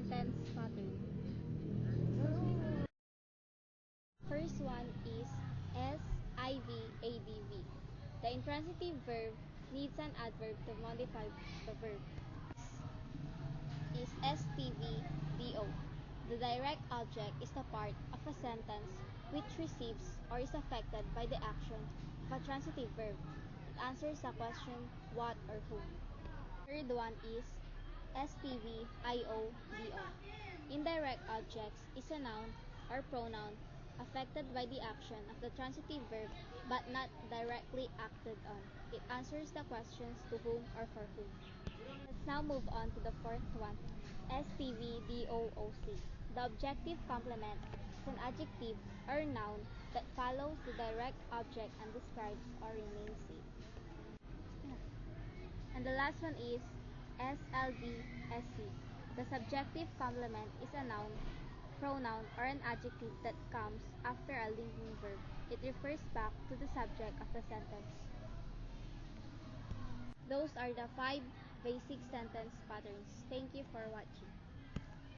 sentence pattern. First one is SIV-ADV. The intransitive verb needs an adverb to modify the verb. Is STV-DO. The direct object is the part of a sentence which receives or is affected by the action of a transitive verb. It answers the question what or whom. Third one is STV-IODO. Indirect objects is a noun or pronoun affected by the action of the transitive verb but not directly acted on. It answers the questions to whom or for whom. Let's now move on to the fourth one, STVDOOC. The objective complement is an adjective or noun that follows the direct object and describes or remains safe. And the last one is SLDSC. The subjective complement is a noun, pronoun, or an adjective that comes after a linking verb. It refers back to the subject of the sentence. Those are the 5 basic sentence patterns. Thank you for watching.